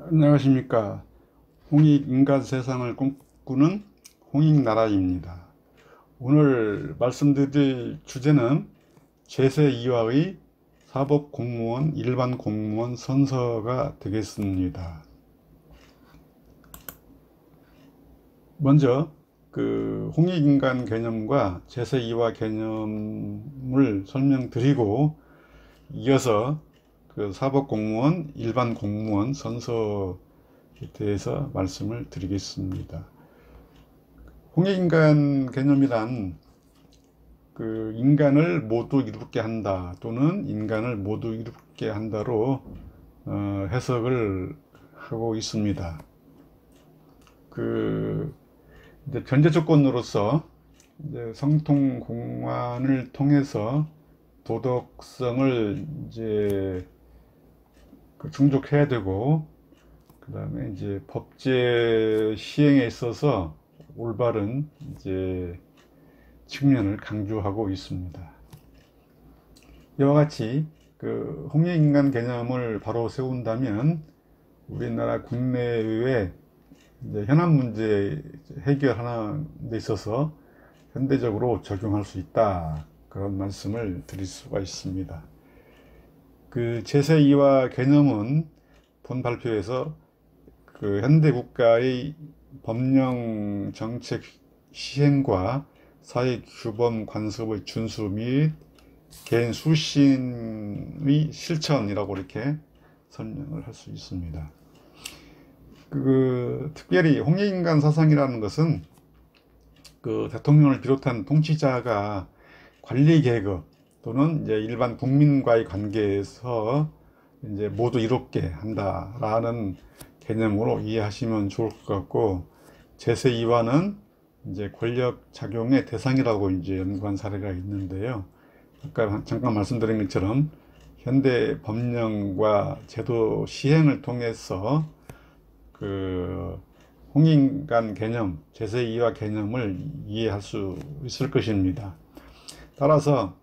안녕하십니까. 홍익인간 세상을 꿈꾸는 홍익나라입니다. 오늘 말씀드릴 주제는 제세2와의 사법공무원, 일반공무원 선서가 되겠습니다. 먼저 홍익인간 개념과 제세2와 개념을 설명드리고 이어서 사법공무원, 일반공무원 선서에 대해서 말씀을 드리겠습니다. 홍익인간 개념이란 인간을 모두 이롭게 한다 또는 인간을 모두 이롭게 한다로 해석을 하고 있습니다. 이제 전제 조건으로서 이제 성통공완을 통해서 도덕성을 이제 충족해야 되고, 그 다음에 이제 법제 시행에 있어서 올바른 이제 측면을 강조하고 있습니다. 이와 같이 홍익인간 개념을 바로 세운다면 우리나라 국내외 현안 문제 해결하는 데 있어서 현대적으로 적용할 수 있다, 그런 말씀을 드릴 수가 있습니다. 제세2와 개념은 본 발표에서 현대 국가의 법령 정책 시행과 사회 규범 관습의 준수 및 개인 수신의 실천이라고 이렇게 설명을 할 수 있습니다. 특별히 홍익인간 사상이라는 것은 대통령을 비롯한 통치자가 관리 계급 또는 이제 일반 국민과의 관계에서 이제 모두 이롭게 한다라는 개념으로 이해하시면 좋을 것 같고, 제세2와는 이제 권력 작용의 대상이라고 이제 연구한 사례가 있는데요. 아까 잠깐 말씀드린 것처럼 현대 법령과 제도 시행을 통해서 홍익인간 개념, 제세2와 개념을 이해할 수 있을 것입니다. 따라서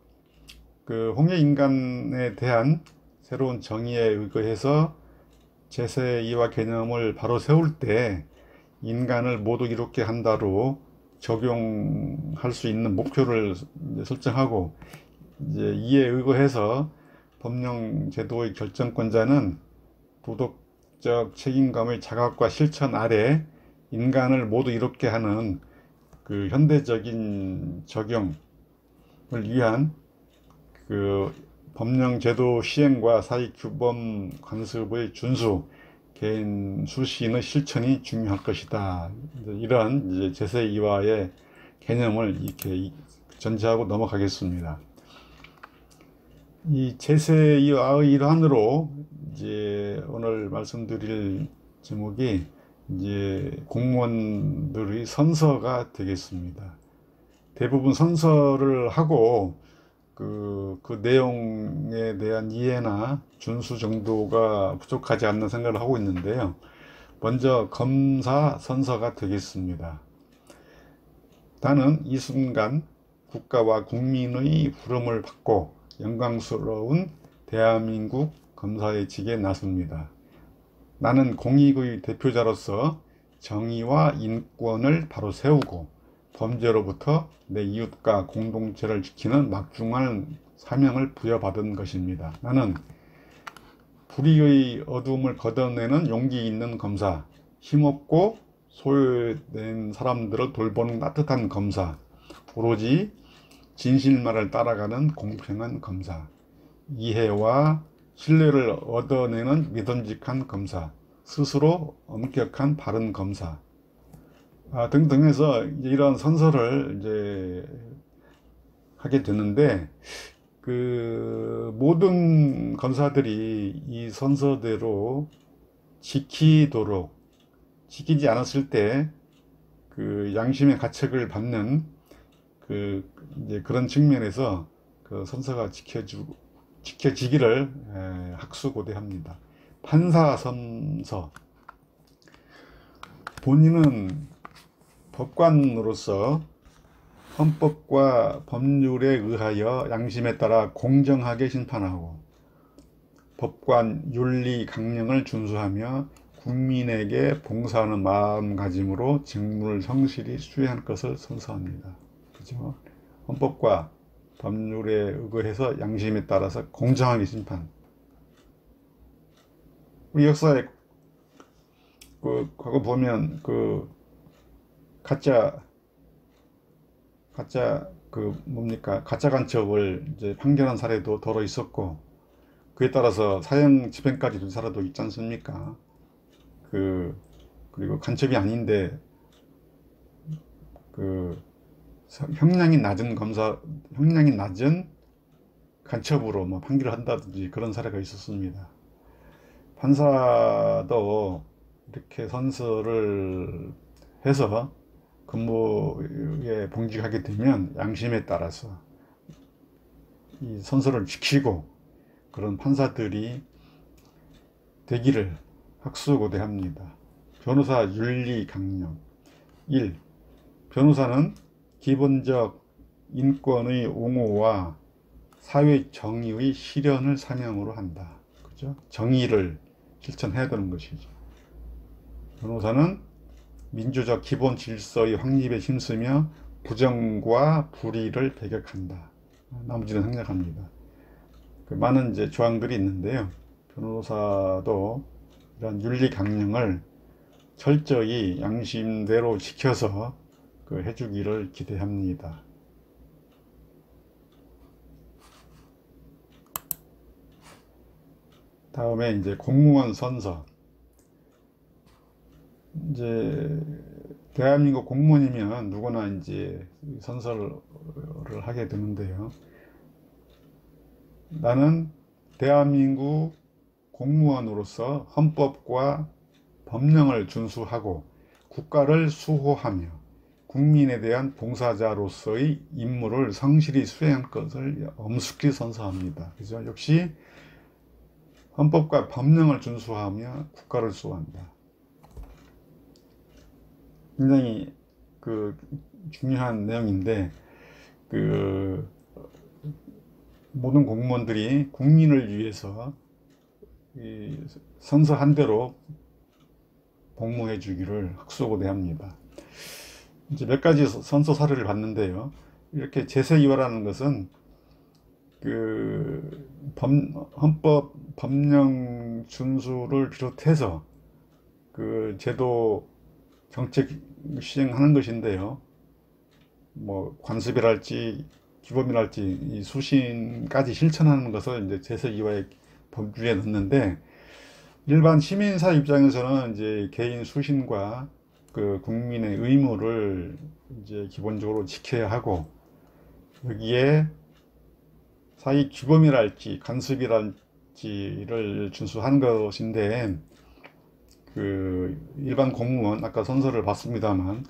홍익인간에 대한 새로운 정의에 의거해서 제세2와 개념을 바로 세울 때 인간을 모두 이롭게 한다로 적용할 수 있는 목표를 설정하고, 이제 이에 의거해서 법령 제도의 결정권자는 도덕적 책임감의 자각과 실천 아래 인간을 모두 이롭게 하는 현대적인 적용을 위한 법령 제도 시행과 사회 규범 관습의 준수, 개인 수신의 실천이 중요할 것이다. 이런 이제 제세2와의 개념을 이렇게 전제하고 넘어가겠습니다. 이 제세2와의 일환으로 이제 오늘 말씀드릴 제목이 이제 공무원들의 선서가 되겠습니다. 대부분 선서를 하고 그 내용에 대한 이해나 준수 정도가 부족하지 않나 생각을 하고 있는데요. 먼저 검사 선서가 되겠습니다. 나는 이 순간 국가와 국민의 부름을 받고 영광스러운 대한민국 검사의 직에 나섭니다. 나는 공익의 대표자로서 정의와 인권을 바로 세우고 범죄로부터 내 이웃과 공동체를 지키는 막중한 사명을 부여받은 것입니다. 나는 불의의 어두움을 걷어내는 용기 있는 검사, 힘없고 소외된 사람들을 돌보는 따뜻한 검사, 오로지 진실만을 따라가는 공평한 검사, 이해와 신뢰를 얻어내는 믿음직한 검사, 스스로 엄격한 바른 검사 등등해서 이런 선서를 이제 하게 되는데, 모든 검사들이 이 선서대로 지키지 않았을 때 양심의 가책을 받는 이제 그런 측면에서 선서가 지켜지기를 학수고대합니다. 판사 선서. 본인은 법관으로서 헌법과 법률에 의하여 양심에 따라 공정하게 심판하고 법관 윤리 강령을 준수하며 국민에게 봉사하는 마음가짐으로 직무를 성실히 수행할 것을 선서합니다. 그죠? 헌법과 법률에 의거해서 양심에 따라서 공정하게 심판. 우리 역사에 과거 보면 가짜 가짜 간첩을 이제 판결한 사례도 더러 있었고, 그에 따라서 사형 집행까지 된 사례도 있지 않습니까? 그리고 간첩이 아닌데 형량이 낮은 간첩으로 뭐 판결을 한다든지 그런 사례가 있었습니다. 판사도 이렇게 선서를 해서 근무에 봉직하게 되면 양심에 따라서 이 선서를 지키고 그런 판사들이 되기를 학수고대합니다. 변호사 윤리 강령. 1. 변호사는 기본적 인권의 옹호와 사회 정의의 실현을 사명으로 한다. 그죠? 정의를 실천해야 되는 것이죠. 변호사는 민주적 기본 질서의 확립에 힘쓰며 부정과 불의를 배격한다. 나머지는 생략합니다. 많은 이제 조항들이 있는데요. 변호사도 이런 윤리 강령을 철저히 양심대로 지켜서 해주기를 기대합니다. 다음에 이제 공무원 선서. 이제 대한민국 공무원이면 누구나 이제 선서를 하게 되는데요. 나는 대한민국 공무원으로서 헌법과 법령을 준수하고 국가를 수호하며 국민에 대한 봉사자로서의 임무를 성실히 수행할 것을 엄숙히 선서합니다. 그죠? 역시 헌법과 법령을 준수하며 국가를 수호한다. 굉장히 중요한 내용인데, 모든 공무원들이 국민을 위해서 선서한 대로 복무해 주기를 학수고대합니다. 이제 몇 가지 선서 사례를 봤는데요. 이렇게 제세이화라는 것은 헌법 법령 준수를 비롯해서 제도 정책 시행하는 것인데요. 뭐 관습이랄지 기범이랄지 이 수신까지 실천하는 것을 이제 제세이화의 범주에 넣는데, 일반 시민사 입장에서는 이제 개인 수신과 국민의 의무를 이제 기본적으로 지켜야 하고, 여기에 사회 규범이랄지 간섭이랄지를 준수하는 것인데, 일반 공무원, 아까 선서를 봤습니다만,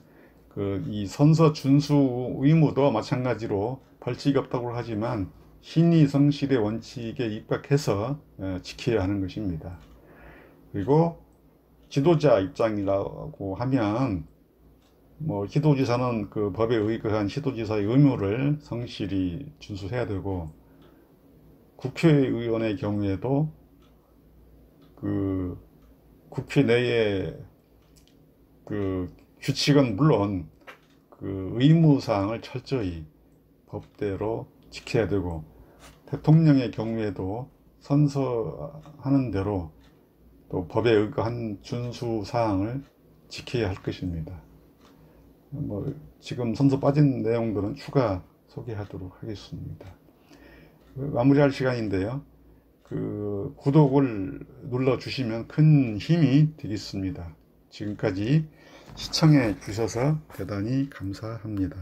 이 선서 준수 의무도 마찬가지로 벌칙이 없다고 하지만 신의 성실의 원칙에 입각해서 지켜야 하는 것입니다. 그리고 지도자 입장이라고 하면, 뭐 시도지사는 법에 의거한 시도지사의 의무를 성실히 준수해야 되고, 국회의원의 경우에도 국회 내에 규칙은 물론 의무사항을 철저히 법대로 지켜야 되고, 대통령의 경우에도 선서하는 대로 또 법에 의거한 준수사항을 지켜야 할 것입니다. 뭐 지금 선서 빠진 내용들은 추가 소개하도록 하겠습니다. 마무리할 시간인데요. 구독을 눌러주시면 큰 힘이 되겠습니다. 지금까지 시청해 주셔서 대단히 감사합니다.